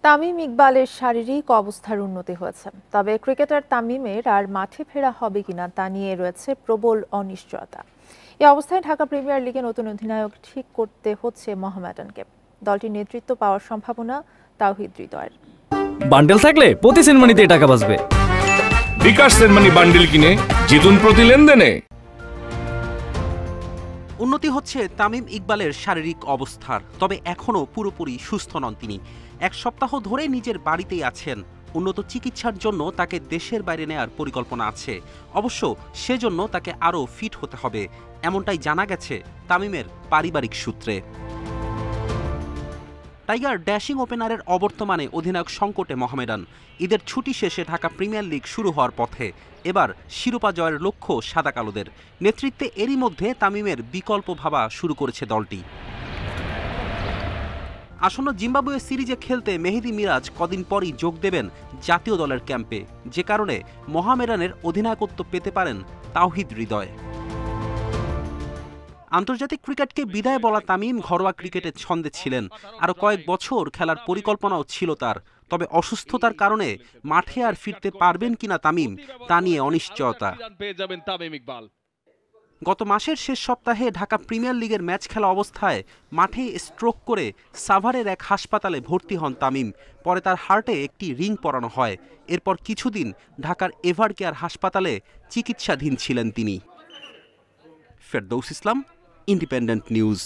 তামিম ইকবালের শারীরিক অবস্থার উন্নতি হয়েছে, তবে ক্রিকেটার তামিমের আর মাঠে ফেরা হবে কিনা তা নিয়ে রয়েছে প্রবল অনিশ্চয়তা। এই অবস্থায় ঢাকা প্রিমিয়ার লিগে নতুন অধিনায়ক ঠিক করতে হচ্ছে মোহামেডানকে। দলটির নেতৃত্ব পাওয়ার সম্ভাবনা তাওহিদ হৃদয়ের। বান্ডেল থাকলে প্রতি সেনমানিতে টাকা বাঁচবে। বিকাশ সেনমানি বান্ডেল কিনে জিতুন প্রতি লেনদেনে। উন্নতি হচ্ছে তামিম ইকবালের শারীরিক অবস্থার, তবে এখনও পুরোপুরি সুস্থ নন তিনি। এক সপ্তাহ ধরে নিজের বাড়িতেই আছেন। উন্নত চিকিৎসার জন্য তাকে দেশের বাইরে নেয়ার পরিকল্পনা আছে। অবশ্য সেজন্য তাকে আরও ফিট হতে হবে, এমনটাই জানা গেছে তামিমের পারিবারিক সূত্রে। টাইগার ড্যাশিং ওপেনারের অবর্তমানে অধিনায়ক সংকটে মোহামেডান। ঈদের ছুটি শেষে ঢাকা প্রিমিয়ার লিগ শুরু হওয়ার পথে। এবার শিরোপা জয়ের লক্ষ্য সাদা কালোদের নেতৃত্বে। এরই মধ্যে তামিমের বিকল্প ভাবা শুরু করেছে দলটি। আসন্ন জিম্বাবুয়ে সিরিজে খেলতে মেহেদী মিরাজ কদিন পরই যোগ দেবেন জাতীয় দলের ক্যাম্পে, যে কারণে মোহামেডানের অধিনায়কত্ব পেতে পারেন তাওহিদ হৃদয়। আন্তর্জাতিক ক্রিকেটকে বিদায় বলা তামিম ঘরোয়া ক্রিকেটের ছন্দে ছিলেন। আরও কয়েক বছর খেলার পরিকল্পনাও ছিল তার, তবে অসুস্থতার কারণে মাঠে আর ফিরতে পারবেন কিনা তামিম তা নিয়ে অনিশ্চয়তা। গত মাসের শেষ সপ্তাহে ঢাকা প্রিমিয়ার লিগের ম্যাচ খেলা অবস্থায় মাঠে স্ট্রোক করে সাভারের এক হাসপাতালে ভর্তি হন তামিম। পরে তার হার্টে একটি রিং পরানো হয়। এরপর কিছুদিন ঢাকার এভার কেয়ার হাসপাতালে চিকিৎসাধীন ছিলেন তিনি। ফেরদৌস ইসলাম, ইন্ডিপেন্ডেন্ট নিউজ।